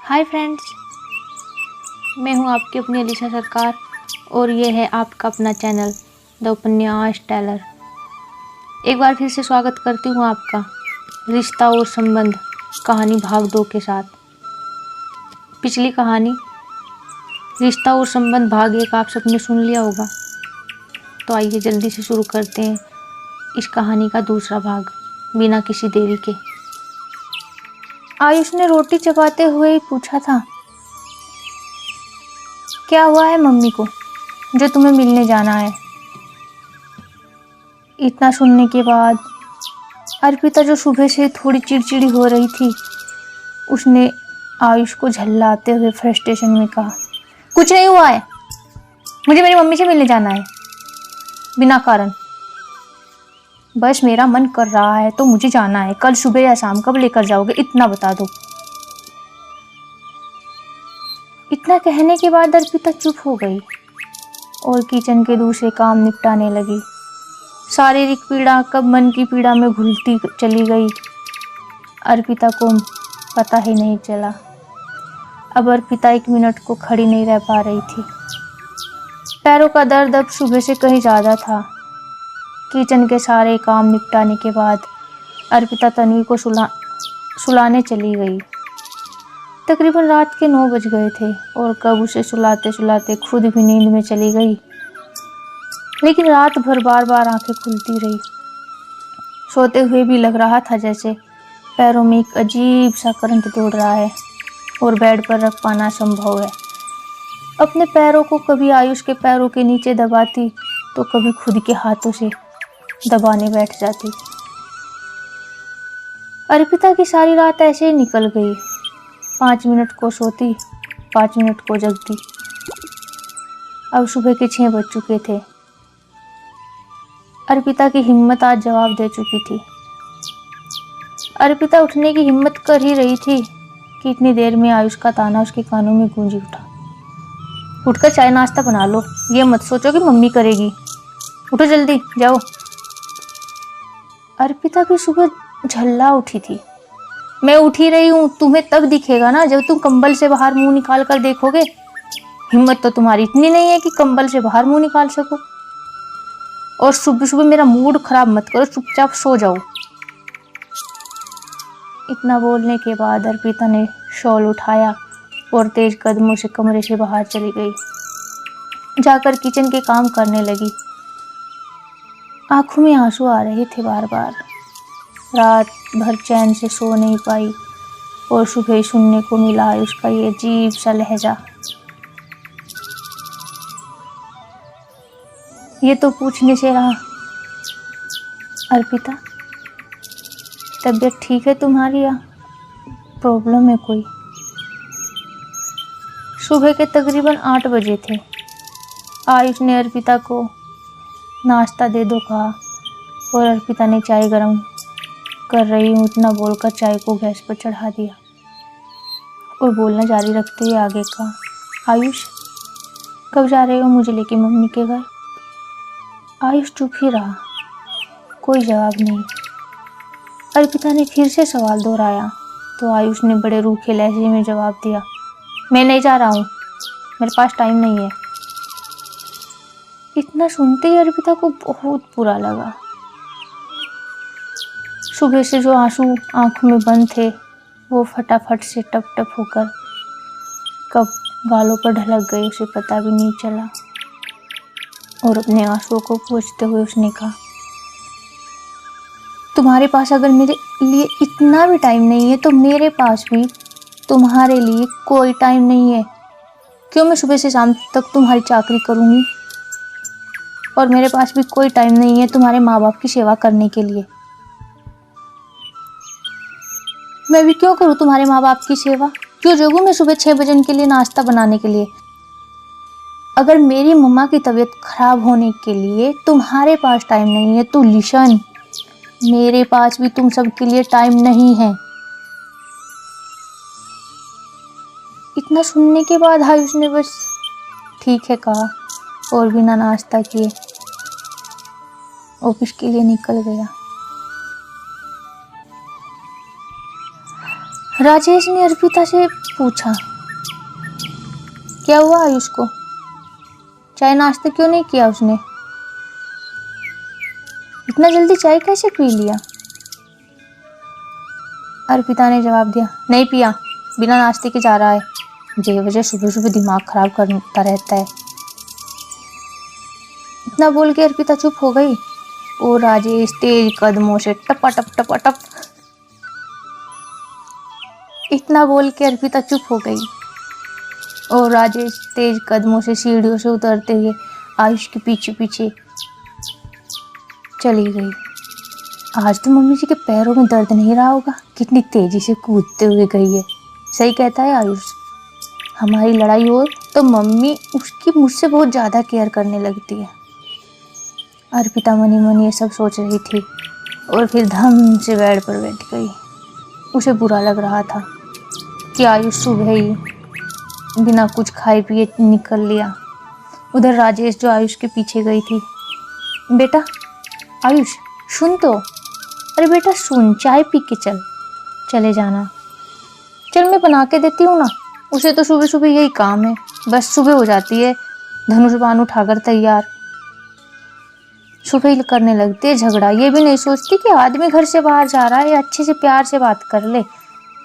Hi friends, मैं हूं आपकी अपनी अलीशा सरकार और ये है आपका अपना चैनल द उपन्यास टेलर। एक बार फिर से स्वागत करती हूं आपका रिश्ता और संबंध कहानी भाग 2 के साथ। पिछली कहानी रिश्ता और संबंध भाग 1 आप सबने सुन लिया होगा, तो आइए जल्दी से शुरू करते हैं इस कहानी का दूसरा भाग बिना किसी देरी के। आयुष ने रोटी चबाते हुए ही पूछा था, क्या हुआ है मम्मी को जो तुम्हें मिलने जाना है? इतना सुनने के बाद अर्पिता, जो सुबह से थोड़ी चिड़चिड़ी हो रही थी, उसने आयुष को झल्लाते हुए फ्रस्ट्रेशन में कहा, कुछ नहीं हुआ है, मुझे मेरी मम्मी से मिलने जाना है बिना कारण। बस मेरा मन कर रहा है तो मुझे जाना है। कल सुबह या शाम कब लेकर जाओगे इतना बता दो। इतना कहने के बाद अर्पिता चुप हो गई और किचन के दूसरे काम निपटाने लगी। शारीरिक पीड़ा कब मन की पीड़ा में घुलती चली गई, अर्पिता को पता ही नहीं चला। अब अर्पिता 1 मिनट को खड़ी नहीं रह पा रही थी। पैरों का दर्द अब सुबह से कहीं ज़्यादा था। किचन के सारे काम निपटाने के बाद अर्पिता तन्वी को सुलाने चली गई। तकरीबन रात के 9 बज गए थे और कब उसे सुलाते सुलाते खुद भी नींद में चली गई, लेकिन रात भर बार बार आंखें खुलती रही। सोते हुए भी लग रहा था जैसे पैरों में एक अजीब सा करंट दौड़ रहा है और बेड पर रख पाना संभव है। अपने पैरों को कभी आयुष के पैरों के नीचे दबाती तो कभी खुद के हाथों से दबाने बैठ जाती। अर्पिता की सारी रात ऐसे ही निकल गई। 5 मिनट को सोती, 5 मिनट को जगती। अब सुबह के 6 बज चुके थे। अर्पिता की हिम्मत आज जवाब दे चुकी थी। अर्पिता उठने की हिम्मत कर ही रही थी कि इतनी देर में आयुष का ताना उसके कानों में गूंजी उठा, उठकर चाय नाश्ता बना लो, ये मत सोचो कि मम्मी करेगी, उठो जल्दी जाओ। अर्पिता भी सुबह झल्ला उठी थी। मैं उठ ही रही हूँ, तुम्हें तब दिखेगा ना जब तुम कंबल से बाहर मुंह निकाल कर देखोगे। हिम्मत तो तुम्हारी इतनी नहीं है कि कंबल से बाहर मुंह निकाल सको। और सुबह सुबह मेरा मूड खराब मत करो, चुपचाप सो जाओ। इतना बोलने के बाद अर्पिता ने शॉल उठाया और तेज कदमों से कमरे से बाहर चली गई। जाकर किचन के काम करने लगी। आंखों में आंसू आ रहे थे बार बार। रात भर चैन से सो नहीं पाई और सुबह सुनने को मिला उसका ये अजीब सा लहजा। ये तो पूछने से रहा, अर्पिता तबीयत ठीक है तुम्हारी या प्रॉब्लम है कोई? सुबह के तकरीबन 8 बजे थे। आयुष ने अर्पिता को नाश्ता दे दो कहा और अर्पिता ने चाय गरम कर रही हूँ इतना बोलकर चाय को गैस पर चढ़ा दिया और बोलना जारी रखते हुए आगे कहा, आयुष कब जा रहे हो मुझे लेके मम्मी के घर? आयुष चुप ही रहा, कोई जवाब नहीं। अर्पिता ने फिर से सवाल दोहराया तो आयुष ने बड़े रूखे लहजे में जवाब दिया, मैं नहीं जा रहा हूँ, मेरे पास टाइम नहीं है। इतना सुनते ही अर्पिता को बहुत बुरा लगा। सुबह से जो आंसू आंखों में बंद थे वो फटाफट से टप टप होकर कब गालों पर ढलक गए उसे पता भी नहीं चला। और अपने आंसुओं को पोंछते हुए उसने कहा, तुम्हारे पास अगर मेरे लिए इतना भी टाइम नहीं है तो मेरे पास भी तुम्हारे लिए कोई टाइम नहीं है। क्यों मैं सुबह से शाम तक तुम्हारी चाकरी करूँगी? और मेरे पास भी कोई टाइम नहीं है तुम्हारे माँ बाप की सेवा करने के लिए। मैं भी क्यों करूँ तुम्हारे माँ बाप की सेवा? क्यों जगूँ मैं सुबह 6 बजे उनके लिए नाश्ता बनाने के लिए? अगर मेरी मम्मा की तबीयत खराब होने के लिए तुम्हारे पास टाइम नहीं है तो लिशन, मेरे पास भी तुम सब के लिए टाइम नहीं है। इतना सुनने के बाद आयुष ने बस ठीक है कहा और बिना नाश्ता किए ऑफिस के लिए निकल गया। राजेश ने अर्पिता से पूछा, क्या हुआ आयुष को? चाय नाश्ता क्यों नहीं किया उसने? इतना जल्दी चाय कैसे पी लिया? अर्पिता ने जवाब दिया, नहीं पिया, बिना नाश्ते के जा रहा है, बेवजह सुबह सुबह दिमाग खराब करता रहता है। इतना बोल के अर्पिता चुप हो गई और राजेश तेज कदमों से टपाटप टपाटप। इतना बोल के अर्पिता चुप हो गई और राजेश तेज कदमों से सीढ़ियों से उतरते हुए आयुष के पीछे पीछे चली गई। आज तो मम्मी जी के पैरों में दर्द नहीं रहा होगा, कितनी तेजी से कूदते हुए गई है। सही कहता है आयुष, हमारी लड़ाई हो तो मम्मी उसकी मुझसे बहुत ज़्यादा केयर करने लगती है। अर्पिता मनी मनी ये सब सोच रही थी और फिर धम से बेड पर बैठ गई। उसे बुरा लग रहा था कि आयुष सुबह ही बिना कुछ खाए पिए निकल लिया। उधर राजेश जो आयुष के पीछे गई थी, बेटा आयुष सुन तो, अरे बेटा सुन, चाय पी के चले जाना। चल मैं बना के देती हूँ ना, उसे तो सुबह सुबह यही काम है, बस सुबह हो जाती है धनुष बाण उठाकर तैयार, सुबह ही करने लगती है झगड़ा। ये भी नहीं सोचती कि आदमी घर से बाहर जा रहा है, अच्छे से प्यार से बात कर ले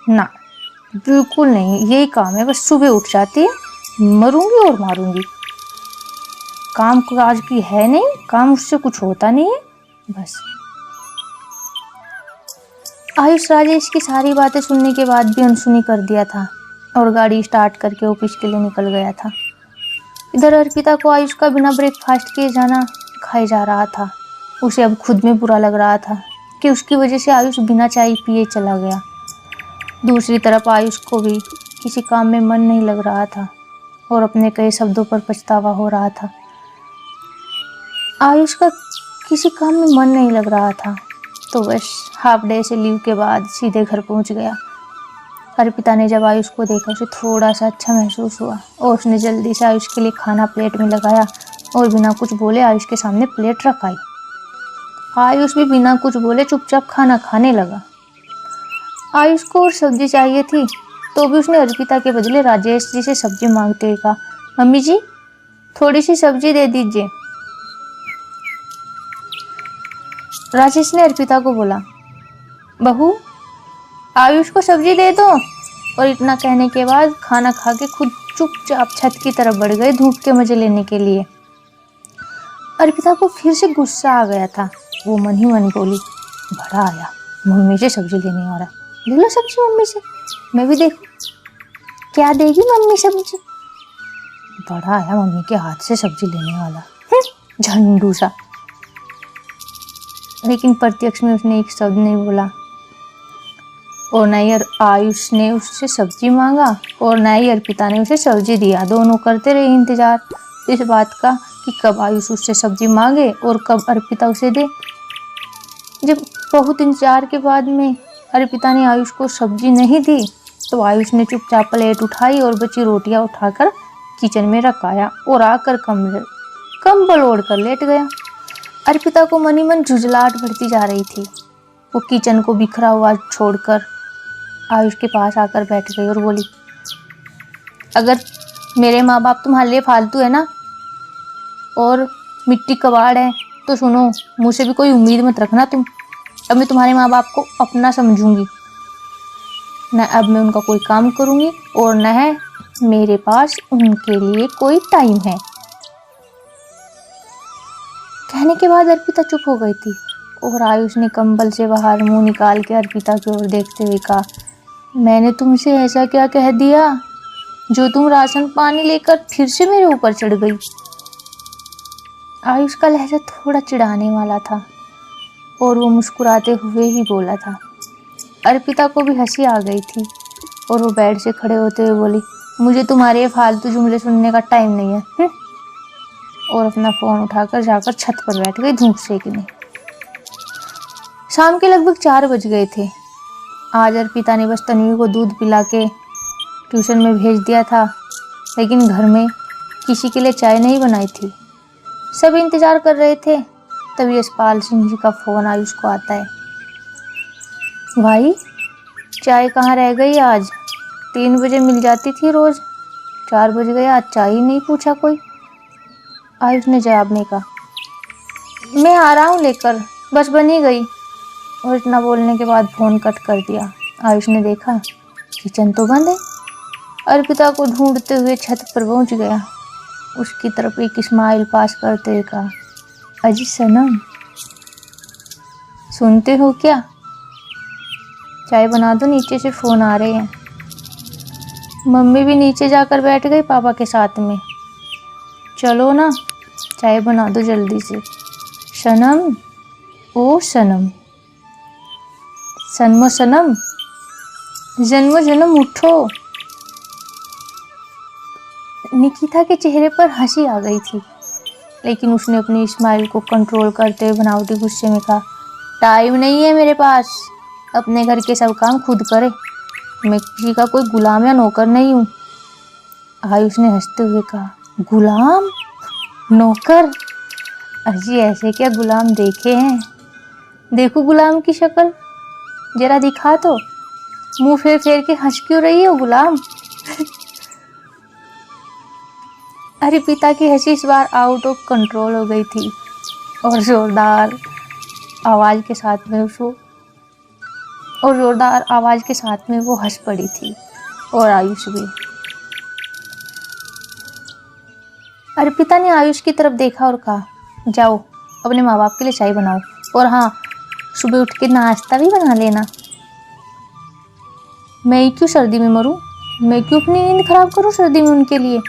ना, बिल्कुल नहीं, यही काम है, बस सुबह उठ जाती है, मरूंगी और मारूंगी। काम काज की है नहीं, काम उससे कुछ होता नहीं है बस। आयुष राजेश की सारी बातें सुनने के बाद भी अनसुनी कर दिया था और गाड़ी स्टार्ट करके ऑफिस के लिए निकल गया था। इधर अर्पिता को आयुष का बिना ब्रेकफास्ट किए जाना खाए जा रहा था। उसे अब खुद में बुरा लग रहा था कि उसकी वजह से आयुष बिना चाय पिए चला गया। दूसरी तरफ आयुष को भी किसी काम में मन नहीं लग रहा था और अपने कई शब्दों पर पछतावा हो रहा था। आयुष का किसी काम में मन नहीं लग रहा था तो बस हाफ डे से लीव के बाद सीधे घर पहुंच गया। अर्पिता ने जब आयुष को देखा उसे थोड़ा सा अच्छा महसूस हुआ और उसने जल्दी से आयुष के लिए खाना प्लेट में लगाया और बिना कुछ बोले आयुष के सामने प्लेट रखाई। आयुष भी बिना कुछ बोले चुपचाप खाना खाने लगा। आयुष को और सब्जी चाहिए थी तो भी उसने अर्पिता के बदले राजेश जी से सब्जी मांगते हुए कहा, मम्मी जी थोड़ी सी सब्जी दे दीजिए। राजेश ने अर्पिता को बोला, बहू आयुष को सब्जी दे दो। और इतना कहने के बाद खाना खा के खुद चुपचाप छत की तरफ बढ़ गए धूप के मजे लेने के लिए। अर्पिता को फिर से गुस्सा आ गया था। वो मन ही मन बोली, बड़ा आया, मम्मी से सब्जी लेने आ रहा है, ले लो सब्जी मम्मी से, मैं भी देखूं क्या देगी मम्मी सब्जी। बड़ा आया मम्मी के हाथ से सब्जी लेने वाला, झंडू सा। लेकिन प्रत्यक्ष में उसने एक शब्द नहीं बोला और न ही आयुष ने उससे सब्जी मांगा और न ही अर्पिता ने उसे सब्जी दिया। दोनों करते रहे इंतजार इस बात का कि कब आयुष उससे सब्जी मांगे और कब अर्पिता उसे दे। जब बहुत इंतजार के बाद में अर्पिता ने आयुष को सब्जी नहीं दी तो आयुष ने चुपचाप प्लेट उठाई और बची रोटियां उठाकर किचन में रखाया और आकर कंबल ओढ़ कर लेट गया। अर्पिता को मनी मन झुंझलाहट बढ़ती जा रही थी। वो किचन को बिखरा हुआ छोड़कर आयुष के पास आकर बैठ गई और बोली, अगर मेरे माँ बाप तुम्हारे लिए फालतू है ना और मिट्टी कबाड़ है तो सुनो, मुझसे भी कोई उम्मीद मत रखना तुम। अब मैं तुम्हारे माँ बाप को अपना समझूंगी, न अब मैं उनका कोई काम करूंगी और न है मेरे पास उनके लिए कोई टाइम है। कहने के बाद अर्पिता चुप हो गई थी और आयुष ने कंबल से बाहर मुंह निकाल के अर्पिता की ओर देखते हुए कहा, मैंने तुमसे ऐसा क्या कह दिया जो तुम राशन पानी लेकर फिर से मेरे ऊपर चढ़ गई। आयुष का लहजा थोड़ा चिढ़ाने वाला था और वो मुस्कुराते हुए ही बोला था। अर्पिता को भी हंसी आ गई थी और वो बेड से खड़े होते हुए बोली, मुझे तुम्हारे फालतू जुमले सुनने का टाइम नहीं है। और अपना फोन उठाकर जाकर छत पर बैठ गई धूप सेकने। शाम के लगभग 4 बज गए थे। आज अर्पिता ने बस तन्वी को दूध पिला के ट्यूशन में भेज दिया था, लेकिन घर में किसी के लिए चाय नहीं बनाई थी। सब इंतजार कर रहे थे। तभी यशपाल सिंह जी का फोन आयुष को आता है, भाई चाय कहाँ रह गई आज? 3 बजे मिल जाती थी रोज, 4 बज गए, आज चाय ही नहीं पूछा कोई। आयुष ने जवाब में कहा, मैं आ रहा हूँ लेकर, बस बन ही गई। और इतना बोलने के बाद फोन कट कर दिया। आयुष ने देखा किचन तो बंद है। अर्पिता को ढूंढते हुए छत पर पहुंच गया। उसकी तरफ एक स्माइल पास करते हुए कहा, अजी सनम, सुनते हो क्या? चाय बना दो, नीचे से फोन आ रहे हैं। मम्मी भी नीचे जाकर बैठ गई पापा के साथ में। चलो ना, चाय बना दो जल्दी से। सनम, ओ सनम, सनमो सनम, जन्मो जन्म उठो। निकिता के चेहरे पर हंसी आ गई थी, लेकिन उसने अपनी स्माइल को कंट्रोल करते हुए बनावटी गुस्से में कहा, टाइम नहीं है मेरे पास, अपने घर के सब काम खुद करे, मैं किसी का कोई गुलाम या नौकर नहीं हूँ। आयुष ने हंसते हुए कहा, गुलाम नौकर? अजी ऐसे क्या गुलाम देखे हैं? देखो गुलाम की शक्ल, जरा दिखा तो, मुंह फेर फेर के हंस क्यों रही हो गुलाम? अर्पिता की हंसी इस बार आउट ऑफ कंट्रोल हो गई थी और जोरदार आवाज के साथ में वो हंस पड़ी थी, और आयुष भी। अर्पिता ने आयुष की तरफ देखा और कहा, जाओ अपने माँ बाप के लिए चाय बनाओ, और हाँ, सुबह उठ के नाश्ता भी बना लेना। मैं क्यों सर्दी में मरूं? मैं क्यों अपनी नींद खराब करूं सर्दी में उनके लिए?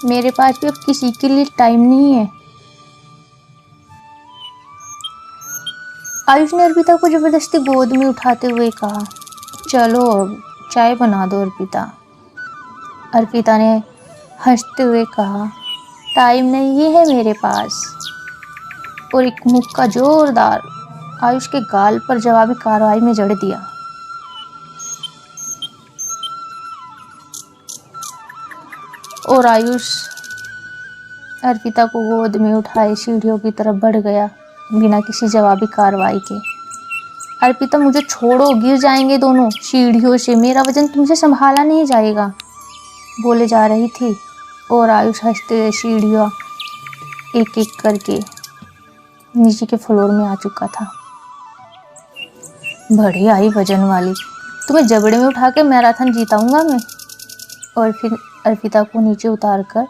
मेरे पास भी अब किसी के लिए टाइम नहीं है। आयुष ने अर्पिता को जबरदस्ती गोद में उठाते हुए कहा, चलो अब चाय बना दो अर्पिता। अर्पिता ने हंसते हुए कहा, टाइम नहीं है मेरे पास, और एक मुक्का जोरदार आयुष के गाल पर जवाबी कार्रवाई में जड़ दिया। और आयुष अर्पिता को गोद में उठाए सीढ़ियों की तरफ बढ़ गया बिना किसी जवाबी कार्रवाई के। अर्पिता, मुझे छोड़ो, गिर जाएंगे दोनों सीढ़ियों से, मेरा वजन तुमसे संभाला नहीं जाएगा, बोले जा रही थी। और आयुष हंसते हुए सीढ़ियाँ एक एक करके नीचे के फ्लोर में आ चुका था। बड़ी आई वजन वाली, तुम्हें जबड़े में उठा के मैराथन जीताऊंगा मैं। और फिर अर्पिता को नीचे उतार कर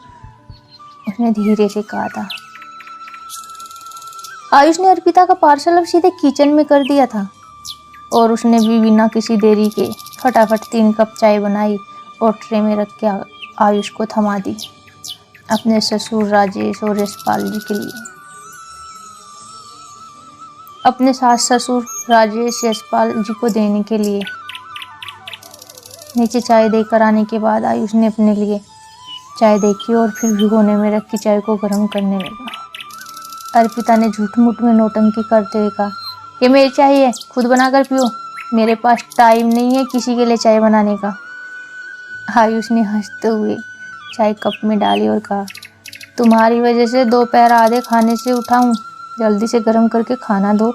उसने धीरे से कहा था। आयुष ने अर्पिता का पार्सल अब सीधे किचन में कर दिया था, और उसने भी बिना किसी देरी के फटाफट 3 कप चाय बनाई और ट्रे में रख के आयुष को थमा दी, अपने ससुर राजेश और यशपाल जी के लिए। अपने सास ससुर राजेश यशपाल जी को देने के लिए। नीचे चाय देकर आने के बाद आयुष ने अपने लिए चाय देखी और फिर भिगोने में रखी चाय को गर्म करने लगा। अर्पिता ने झूठ मूठ में नौटंकी करते हुए कहा, ये मेरी चाय है, खुद बनाकर पियो, मेरे पास टाइम नहीं है किसी के लिए चाय बनाने का। आयुष ने हंसते हुए चाय कप में डाली और कहा, तुम्हारी वजह से दोपहर आधे खाने से उठा हूँ, जल्दी से गर्म करके खाना दो,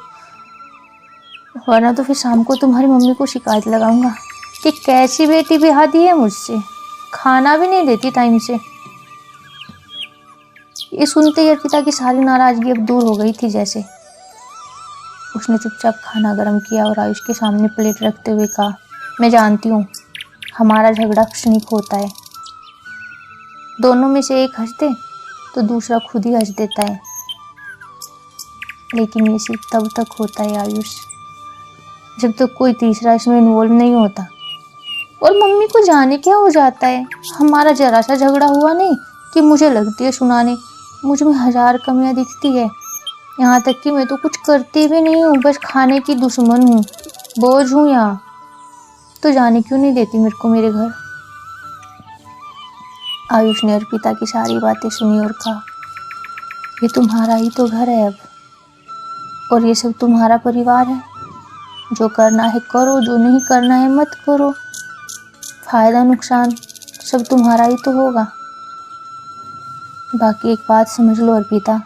वरना तो फिर शाम को तुम्हारी मम्मी को शिकायत लगाऊंगा कि कैसी बेटी ब्याह दी है मुझसे, खाना भी नहीं देती टाइम से। ये सुनते ही अर्पिता की सारी नाराजगी अब दूर हो गई थी जैसे। उसने चुपचाप खाना गर्म किया और आयुष के सामने प्लेट रखते हुए कहा, मैं जानती हूँ हमारा झगड़ा क्षणिक होता है, दोनों में से एक हंस दे तो दूसरा खुद ही हंस देता है, लेकिन ये सिर्फ तब तक होता है आयुष, जब तक कोई तीसरा इसमें इन्वॉल्व नहीं होता। और मम्मी को जाने क्या हो जाता है, हमारा जरा सा झगड़ा हुआ नहीं कि मुझे लगती है सुनाने, मुझ में 1000 कमियां दिखती है, यहाँ तक कि मैं तो कुछ करती भी नहीं हूँ, बस खाने की दुश्मन हूँ, बोझ हूँ यहाँ, तो जाने क्यों नहीं देती मेरे को मेरे घर। आयुष ने अर्पिता की सारी बातें सुनी और कहा, ये तुम्हारा ही तो घर है अब, और ये सब तुम्हारा परिवार है, जो करना है करो, जो नहीं करना है मत करो, फायदा नुकसान सब तुम्हारा ही तो होगा। बाकी एक बात समझ लो अर्पिता,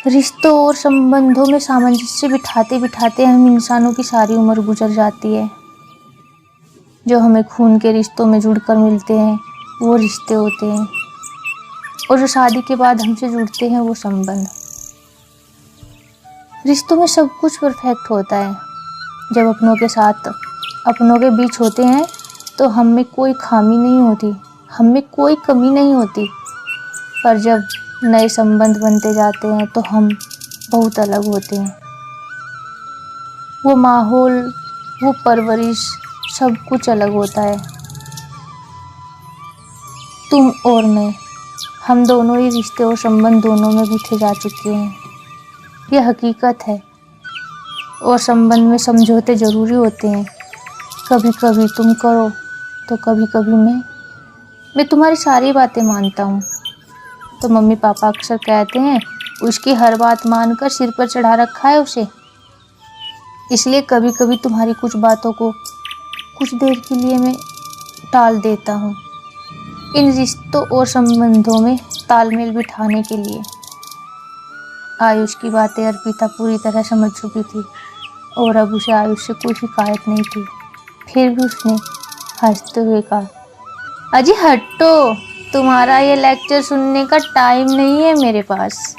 रिश्तों और संबंधों में सामंजस्य बिठाते बिठाते हम इंसानों की सारी उम्र गुजर जाती है। जो हमें खून के रिश्तों में जुड़कर मिलते हैं वो रिश्ते होते हैं, और जो शादी के बाद हमसे जुड़ते हैं वो संबंध। रिश्तों में सब कुछ परफेक्ट होता है। जब अपनों के साथ अपनों के बीच होते हैं तो हम में कोई खामी नहीं होती, हम में कोई कमी नहीं होती। पर जब नए संबंध बनते जाते हैं तो हम बहुत अलग होते हैं। वो माहौल, वो परवरिश, सब कुछ अलग होता है। तुम और मैं, हम दोनों ही रिश्ते और संबंध दोनों में गुथे जा चुके हैं। यह हकीकत है। और संबंध में समझौते ज़रूरी होते हैं। कभी कभी तुम करो तो कभी कभी मैं तुम्हारी सारी बातें मानता हूँ। तो मम्मी पापा अक्सर कहते हैं उसकी हर बात मानकर सिर पर चढ़ा रखा है उसे। इसलिए कभी कभी तुम्हारी कुछ बातों को कुछ देर के लिए मैं टाल देता हूँ, इन रिश्तों और संबंधों में तालमेल बिठाने के लिए। आयुष की बातें अर्पिता पूरी तरह समझ चुकी थी और अब उसे आयुष से कोई शिकायत नहीं थी। फिर भी उसने हंसते हुए कहा, अजी हटो, तुम्हारा ये लेक्चर सुनने का टाइम नहीं है मेरे पास।